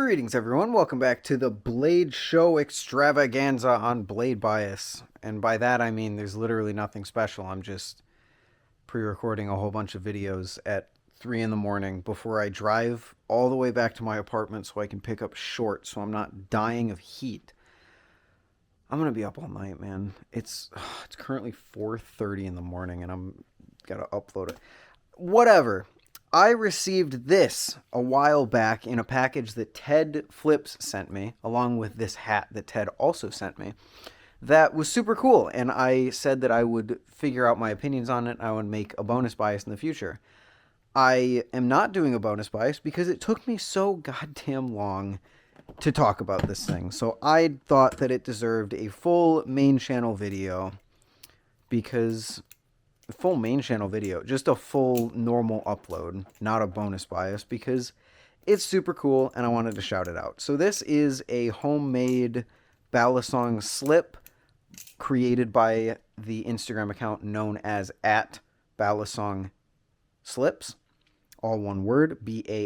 Greetings, everyone. Welcome back to the Blade Show extravaganza on Blade Bias. And by that, I mean there's literally nothing special. I'm just pre-recording a whole bunch of videos at 3 in the morning before I drive all the way back to my apartment so I can pick up short so I'm not dying of heat. I'm going to be up all night, man. It's currently 4:30 in the morning and I'm got to upload it. Whatever. I received this a while back in a package that Ted Flips sent me, along with this hat that Ted also sent me. That was super cool, and I said that I would figure out my opinions on it. I would make a bonus bias in the future. I am not doing a bonus bias because it took me so goddamn long to talk about this thing. So I thought that it deserved a full main channel video because full main channel video, just a full normal upload, not a bonus bias, because it's super cool and I wanted to shout it out. So this is a homemade Balisong Slip created by the Instagram account known as @Balisong Slips. All one word, BALISONGS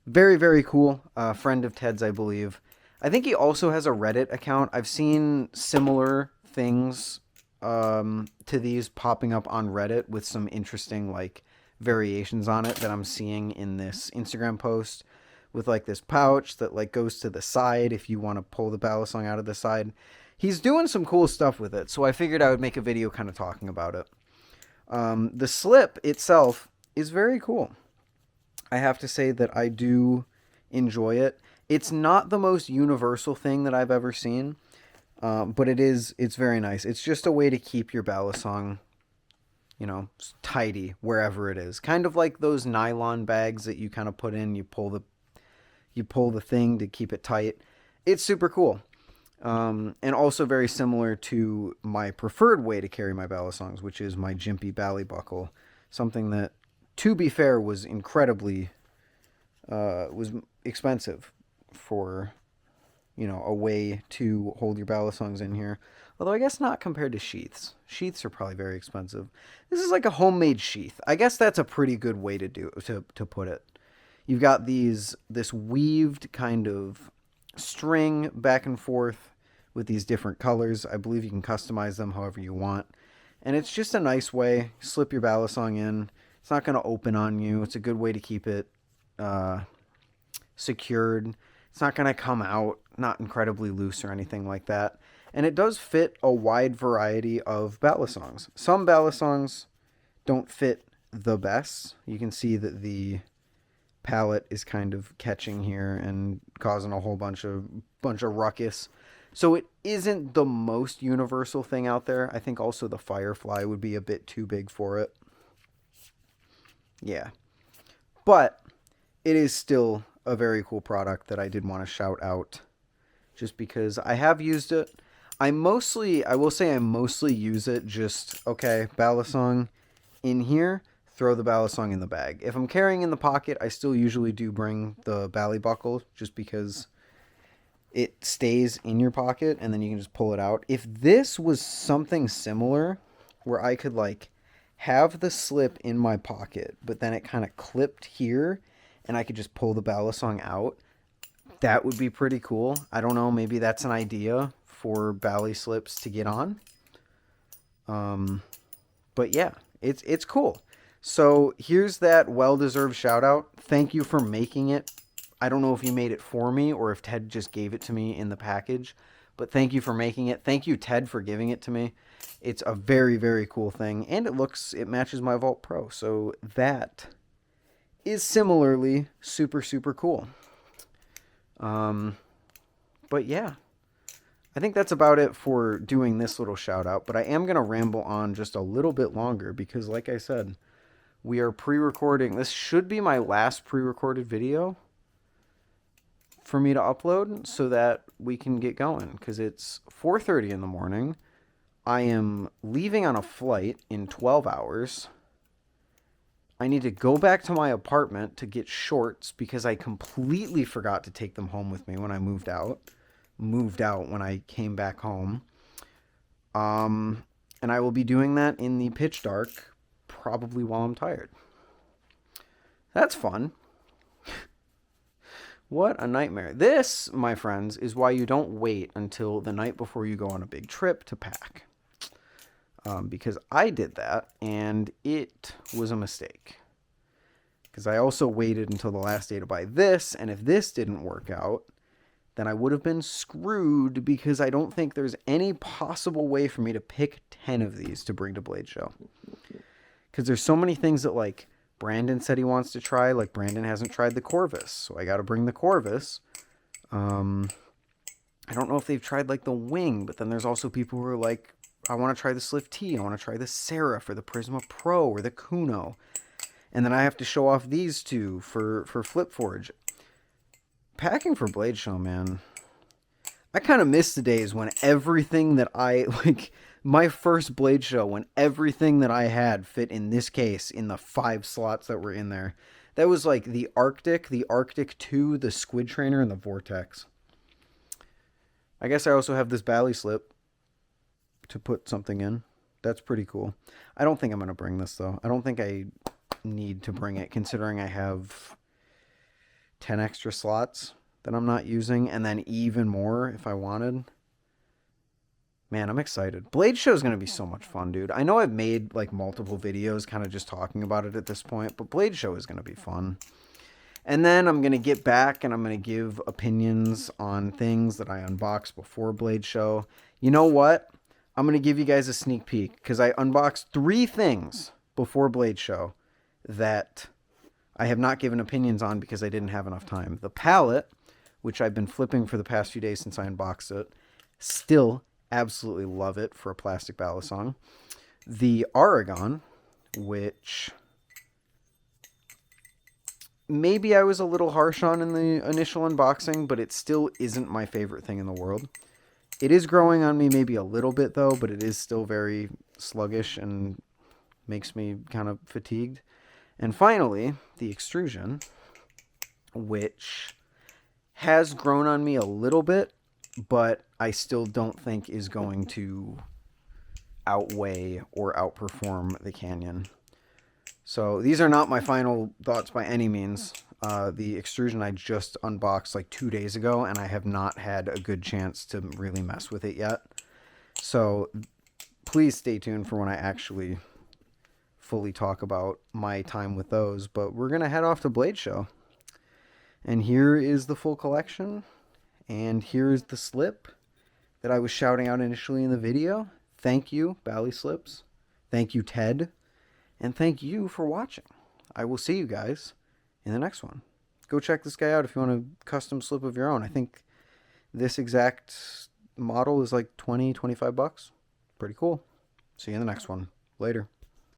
Very, very cool. Friend of Ted's, I believe. I think he also has a Reddit account. I've seen similar things to these popping up on Reddit with some interesting like variations on it that I'm seeing in this Instagram post with like this pouch that like goes to the side if you want to pull the balisong out of the side. He's doing some cool stuff with it, so I figured I would make a video kind of talking about it. The slip itself is very cool. I have to say that I do enjoy it. It's not the most universal thing that I've ever seen, but it's very nice. It's just a way to keep your balisong, tidy wherever it is. Kind of like those nylon bags that you kind of put in, you pull the thing to keep it tight. It's super cool. And also very similar to my preferred way to carry my balisongs, which is my Jimpy Bally buckle. Something that, to be fair, was incredibly was expensive for, a way to hold your balisongs in here. Although I guess not compared to sheaths. Sheaths are probably very expensive. This is like a homemade sheath. I guess that's a pretty good way to put it. You've got this weaved kind of string back and forth with these different colors. I believe you can customize them however you want. And it's just a nice way. Slip your balisong in. It's not going to open on you. It's a good way to keep it secured. It's not going to come out, not incredibly loose or anything like that. And it does fit a wide variety of balisongs. Some balisongs don't fit the best. You can see that the palette is kind of catching here and causing a whole bunch of ruckus. So it isn't the most universal thing out there. I think also the Firefly would be a bit too big for it. Yeah. But it is still a very cool product that I did want to shout out just because I have used it. I will say I mostly use it just, okay, balisong in here, throw the balisong in the bag. If I'm carrying in the pocket, I still usually do bring the bally buckle just because it stays in your pocket and then you can just pull it out. If this was something similar where I could like have the slip in my pocket, but then it kind of clipped here and I could just pull the balisong out, that would be pretty cool. I don't know, maybe that's an idea for bally slips to get on. But yeah, it's cool. So here's that well-deserved shout out. Thank you for making it. I don't know if you made it for me or if Ted just gave it to me in the package, but thank you for making it. Thank you, Ted, for giving it to me. It's a very, very cool thing, and it matches my Vault Pro, so that is similarly super, super cool. But yeah, I think that's about it for doing this little shout out, but I am going to ramble on just a little bit longer because like I said, we are pre-recording. This should be my last pre-recorded video for me to upload so that we can get going because it's 4:30 in the morning. I am leaving on a flight in 12 hours. I need to go back to my apartment to get shorts because I completely forgot to take them home with me when I moved out. When I came back home. And I will be doing that in the pitch dark, probably while I'm tired. That's fun. What a nightmare. This, my friends, is why you don't wait until the night before you go on a big trip to pack. Because I did that, and it was a mistake. Because I also waited until the last day to buy this, and if this didn't work out, then I would have been screwed, because I don't think there's any possible way for me to pick 10 of these to bring to Blade Show. Because there's so many things that, like, Brandon said he wants to try. Like, Brandon hasn't tried the Corvus, so I got to bring the Corvus. I don't know if they've tried, like, the Wing, but then there's also people who are like, I want to try the Slip T, I want to try the Seraph, or the Prisma Pro, or the Kuno. And then I have to show off these two for Flip Forge. Packing for Blade Show, man. I kind of miss the days when everything that I, like, my first Blade Show, when everything that I had fit in this case in the 5 slots that were in there. That was like the Arctic 2, the Squid Trainer, and the Vortex. I guess I also have this Bali Slip to put something in. That's pretty cool. I don't think I'm going to bring this, though. I don't think I need to bring it, considering I have 10 extra slots that I'm not using, and then even more if I wanted. Man, I'm excited. Blade Show is going to be so much fun, dude. I know I've made like multiple videos kind of just talking about it at this point, but Blade Show is going to be fun. And then I'm going to get back and I'm going to give opinions on things that I unboxed before Blade Show. You know what? I'm going to give you guys a sneak peek, because I unboxed 3 things before Blade Show that I have not given opinions on because I didn't have enough time. The palette, which I've been flipping for the past few days since I unboxed it, still absolutely love it for a plastic Balisong. The Aragon, which maybe I was a little harsh on in the initial unboxing, but it still isn't my favorite thing in the world. It is growing on me maybe a little bit, though, but it is still very sluggish and makes me kind of fatigued. And finally, the Extrusion, which has grown on me a little bit, but I still don't think is going to outweigh or outperform the Canyon. So these are not my final thoughts by any means. The Extrusion I just unboxed like 2 days ago, and I have not had a good chance to really mess with it yet. So please stay tuned for when I actually fully talk about my time with those. But we're going to head off to Blade Show. And here is the full collection. And here's the slip that I was shouting out initially in the video. Thank you, Bali Slips. Thank you, Ted. And thank you for watching. I will see you guys in the next one. Go check this guy out if you want a custom slip of your own. I think this exact model is like $20, $25. Pretty cool. See you in the next one. Later.